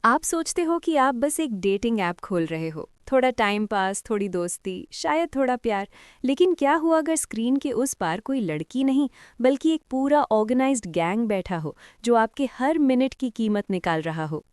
आप सोचते हो कि आप बस एक डेटिंग ऐप खोल रहे हो, थोड़ा टाइम पास, थोड़ी दोस्ती, शायद थोड़ा प्यार। लेकिन क्या हुआ अगर स्क्रीन के उस पार कोई लड़की नहीं, बल्कि एक पूरा ऑर्गेनाइज्ड गैंग बैठा हो, जो आपके हर मिनट की कीमत निकाल रहा हो।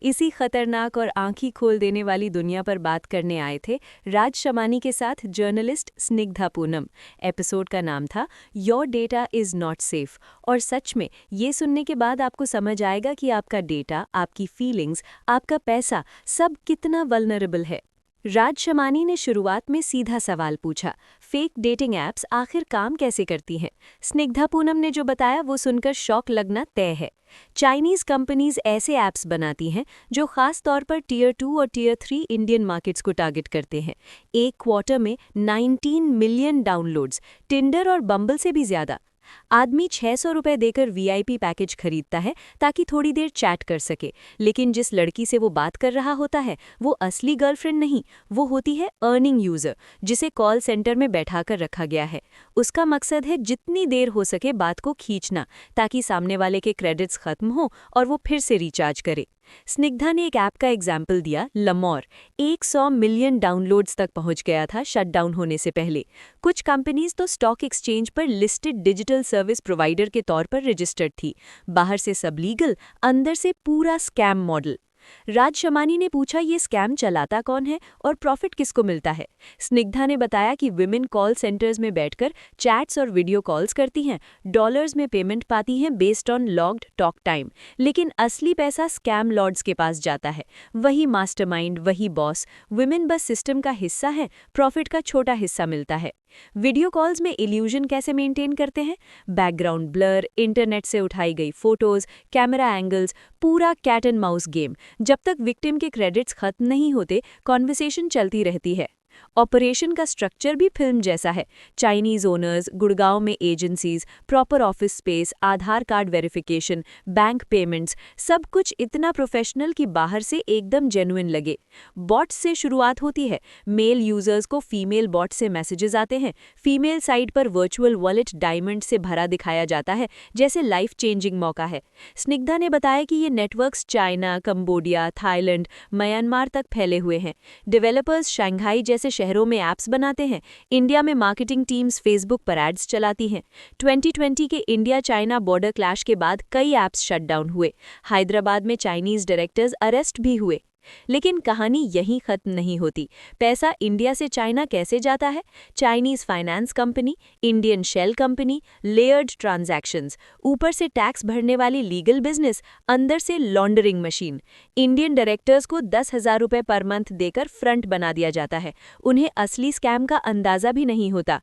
इसी खतरनाक और आंखी खोल देने वाली दुनिया पर बात करने आए थे राज शमानी के साथ जर्नलिस्ट स्निग्धा पूनम। एपिसोड का नाम था your data is not safe. और सच में ये सुनने के बाद आपको समझ आएगा कि आपका डेटा, आपकी फीलिंग्स, आपका पैसा सब कितना वल्नरेबल है। राज शमानी ने शुरुआत में सीधा सवाल पूछा, फेक डेटिंग ऐप्स आखिर काम कैसे करती हैं? स्निग्धा पूनम ने जो बताया वो सुनकर शौक लगना तय है। चाइनीज कंपनीज ऐसे ऐप्स बनाती हैं जो खास तौर पर टियर 2 और टियर 3 इंडियन मार्केट्स को टारगेट करते हैं। एक क्वार्टर में 19 मिलियन डाउनलोड्स, टिंडर और बम्बल से भी ज्यादा। आदमी 600 रुपए देकर वीआईपी पैकेज खरीदता है ताकि थोड़ी देर चैट कर सके, लेकिन जिस लड़की से वो बात कर रहा होता है वो असली गर्लफ्रेंड नहीं, वो होती है अर्निंग यूजर, जिसे कॉल सेंटर में बैठाकर रखा गया है। उसका मकसद है जितनी देर हो सके बात को खींचना, ताकि सामने वाले के क्रेडिट्स खत्म हो और वो फिर से रिचार्ज करे। स्निग्धा ने एक ऐप का एग्जाम्पल दिया, लमोर। 100 मिलियन डाउनलोड्स तक पहुंच गया था शटडाउन होने से पहले। कुछ कंपनीज तो स्टॉक एक्सचेंज पर लिस्टेड डिजिटल सर्विस प्रोवाइडर के तौर पर रजिस्टर्ड थी। बाहर से सब लीगल, अंदर से पूरा स्कैम मॉडल। राज शमानी ने पूछा, ये स्कैम चलाता कौन है और प्रॉफिट किसको मिलता है? स्निग्धा ने बताया कि विमेन कॉल सेंटर्स में बैठकर चैट्स और वीडियो कॉल्स करती हैं, डॉलर्स में पेमेंट पाती हैं based on logged talk time. लेकिन असली पैसा स्कैम लॉर्ड्स के पास जाता है। वही मास्टरमाइंड, वही बॉस। विमेन बस सिस्टम का हिस्सा है, प्रॉफिट का छोटा हिस्सा मिलता है। वीडियो कॉल्स में इल्यूजन कैसे मेंटेन करते हैं? बैकग्राउंड ब्लर, इंटरनेट से उठाई गई फोटोज, कैमरा एंगल्स, पूरा कैट एंड माउस गेम। जब तक विक्टिम के क्रेडिट्स खत्म नहीं होते, कॉन्वर्सेशन चलती रहती है। ऑपरेशन का स्ट्रक्चर भी फिल्म जैसा है। चाइनीज ओनर्स, गुड़गांव में एजेंसीज, प्रॉपर ऑफिस स्पेस, आधार कार्ड वेरिफिकेशन, बैंक पेमेंट्स, सब कुछ इतना प्रोफेशनल कि बाहर से एकदम जेन्युइन लगे। बॉट्स से शुरुआत होती है। मेल यूजर्स को फीमेल बॉट से मैसेजेस आते हैं। फीमेल साइट पर वर्चुअल वॉलेट डायमंड से भरा दिखाया जाता है, जैसे लाइफ चेंजिंग मौका है। स्निग्धा ने बताया कि ये networks China, Cambodia, Thailand, Myanmar तक फैले हुए हैं। डेवलपर्स शंघाई जैसे शहरों में ऐप्स बनाते हैं। इंडिया में मार्केटिंग टीम्स फेसबुक पर एड्स चलाती हैं। 2020 के इंडिया चाइना बॉर्डर क्लैश के बाद कई ऐप्स शटडाउन हुए। हैदराबाद में चाइनीज डायरेक्टर्स अरेस्ट भी हुए। लेकिन कहानी यहीं खत्म नहीं होती। पैसा इंडिया से चाइना कैसे जाता है? Chinese finance company, Indian shell company, layered transactions, ऊपर से टैक्स भरने वाली लीगल बिजनेस, अंदर से लॉन्डरिंग मशीन। इंडियन डायरेक्टर्स को 10,000 रुपये पर मंथ देकर फ्रंट बना दिया जाता है। उन्हें असली स्कैम का अंदाजा भी नहीं होता।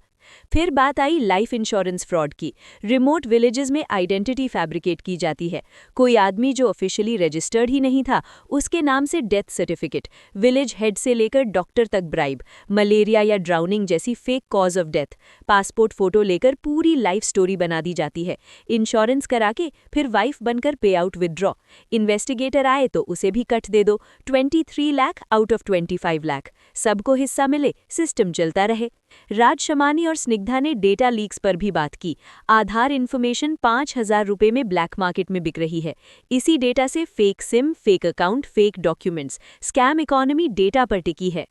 फिर बात आई लाइफ इंश्योरेंस फ्रॉड की। रिमोट विलेजेस में आइडेंटिटी फैब्रिकेट की जाती है। कोई आदमी जो ऑफिशियली रजिस्टर्ड ही नहीं था, उसके नाम से डेथ सर्टिफिकेट, विलेज हेड से लेकर डॉक्टर तक ब्राइब, मलेरिया या ड्राउनिंग जैसी fake cause of death, passport photo लेकर पूरी लाइफ स्टोरी बना दी जाती है। इंश्योरेंस करा के फिर वाइफ बनकर पे आउट विदड्रॉ। इन्वेस्टिगेटर आए तो उसे भी कट दे दो। 23 लाख आउट ऑफ 25 लाख। सबको हिस्सा मिले, सिस्टम चलता रहे। राज शमानी और स्निग्धा ने डेटा लीक्स पर भी बात की। आधार इन्फॉर्मेशन 5,000 रुपये में ब्लैक मार्केट में बिक रही है। इसी डेटा से fake SIM, fake account, fake documents. Scam economy data पर टिकी है।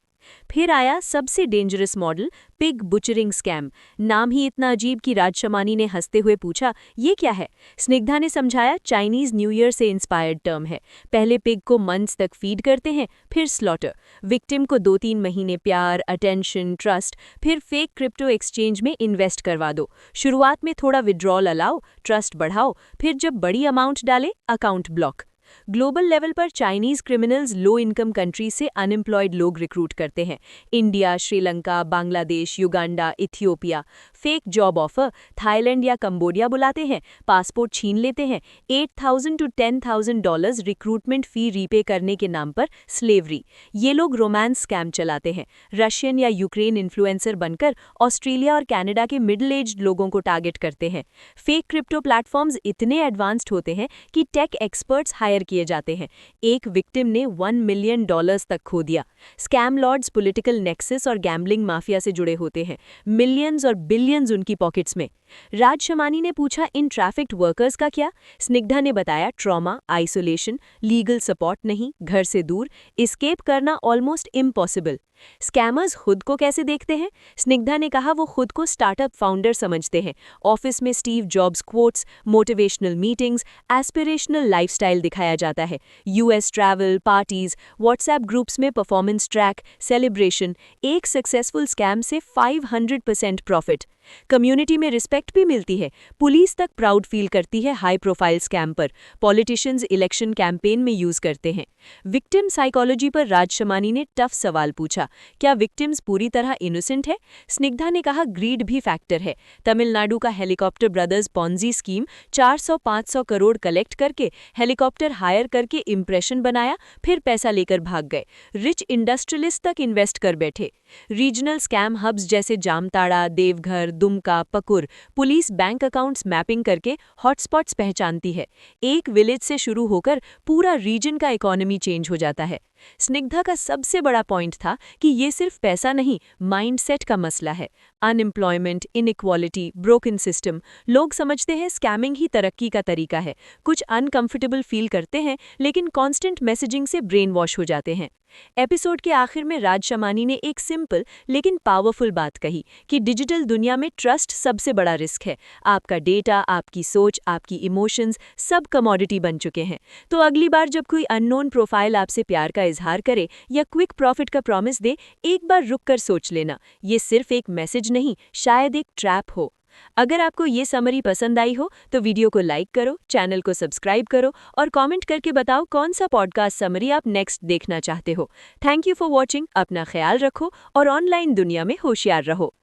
फिर आया सबसे dangerous model, pig butchering scam. नाम ही इतना अजीब कि राज शमानी ने हंसते हुए पूछा, ये क्या है? स्निग्धा ने समझाया, चाइनीज न्यू ईयर से इंस्पायर्ड टर्म है। पहले पिग को मंथ्स तक फीड करते हैं, फिर स्लॉटर। विक्टिम को 2-3 महीने प्यार, अटेंशन, ट्रस्ट, फिर फेक क्रिप्टो एक्सचेंज में इन्वेस्ट करवा दो। शुरुआत में थोड़ा विड्रॉल अलाओ, ट्रस्ट बढ़ाओ, फिर जब बड़ी अमाउंट डाले, अकाउंट ब्लॉक। ग्लोबल लेवल पर Chinese criminals low income country से अनएम्प्लॉयड लोग रिक्रूट करते हैं। India, Sri Lanka, Bangladesh, Uganda, Ethiopia. Fake job offer, Thailand या कंबोडिया बुलाते हैं, पासपोर्ट छीन लेते हैं। $8,000 to $10,000 रिक्रूटमेंट फी रीपे करने के नाम पर स्लेवरी। ये लोग रोमांस स्कैम चलाते हैं। रशियन या यूक्रेन इन्फ्लुएंसर बनकर ऑस्ट्रेलिया और कनाडा के मिडिल एज्ड लोगों को टारगेट करते हैं। फेक क्रिप्टो प्लेटफॉर्म्स इतने एडवांस्ड होते हैं कि टेक एक्सपर्ट्स हायर किए जाते हैं। एक विक्टिम ने $1 मिलियन तक खो दिया। स्कैम लॉर्ड्स पॉलिटिकल नेक्सस और गैम्बलिंग माफिया से जुड़े होते हैं। मिलियंस और बिलियंस उनकी पॉकेट्स में। राज शमानी ने पूछा, इन ट्रैफिक्ड वर्कर्स का क्या? स्निग्धा ने बताया, ट्रॉमा, आइसोलेशन, लीगल सपोर्ट नहीं, घर से दूर, एस्केप करना ऑलमोस्ट इम्पॉसिबल। स्कैमर्स खुद को कैसे देखते हैं? स्निग्धा ने कहा, वो खुद को स्टार्टअप फाउंडर समझते हैं। ऑफिस में Steve jobs quotes, motivational meetings, aspirational lifestyle दिखाया जाता है। US travel, parties, WhatsApp groups में परफॉर्मेंस ट्रैक, सेलिब्रेशन। एक सक्सेसफुल स्कैम से 500% प्रॉफिट। कम्युनिटी में रिस्पेक्ट भी मिलती है। पुलिस तक प्राउड फील करती है हाई प्रोफाइल स्कैम पर। पॉलिटिशियंस इलेक्शन कैंपेन में यूज करते हैं। विक्टिम साइकोलॉजी पर राज शमानी ने टफ सवाल पूछा, क्या विक्टिम्स पूरी तरह इनोसेंट है? स्निग्धा ने कहा, ग्रीड भी फैक्टर है। तमिलनाडु का helicopter brothers Ponzi scheme 400-500 crore collect करके हेलीकॉप्टर हायर करके इंप्रेशन बनाया, फिर पैसा लेकर भाग गए। रिच इंडस्ट्रियलिस्ट तक इन्वेस्ट कर बैठे। रीजनल स्कैम हब्स जैसे Jamtara, Deoghar, Dumka, Pakur, police bank accounts mapping करके हॉटस्पॉट्स पहचानती है। एक विलेज से शुरू होकर पूरा रीजन का इकोनॉमी चेंज हो जाता है। स्निग्धा का सबसे बड़ा पॉइंट था कि ये सिर्फ पैसा नहीं, माइंडसेट का मसला है। Unemployment, inequality, broken system. लोग समझते हैं स्कैमिंग ही तरक्की का तरीका है। कुछ अनकंफर्टेबल फील करते हैं, लेकिन कॉन्स्टेंट मैसेजिंग से ब्रेन वॉश हो जाते हैं। एपिसोड के आखिर में राज शमानी ने एक सिंपल लेकिन पावरफुल बात कही कि डिजिटल दुनिया में ट्रस्ट सबसे बड़ा रिस्क है। आपका डेटा, आपकी सोच, आपकी इमोशंस सब कमोडिटी बन चुके हैं। तो अगली बार जब कोई अननोन प्रोफाइल आपसे प्यार का इजहार करे या क्विक प्रॉफिट का प्रॉमिस दे, एक बार रुक कर सोच लेना, ये सिर्फ एक मैसेज नहीं, शायद एक ट्रैप हो। अगर आपको ये समरी पसंद आई हो तो वीडियो को लाइक करो, चैनल को सब्सक्राइब करो और कमेंट करके बताओ कौन सा पॉडकास्ट समरी आप नेक्स्ट देखना चाहते हो। Thank you for watching. अपना ख्याल रखो और ऑनलाइन दुनिया में होशियार रहो।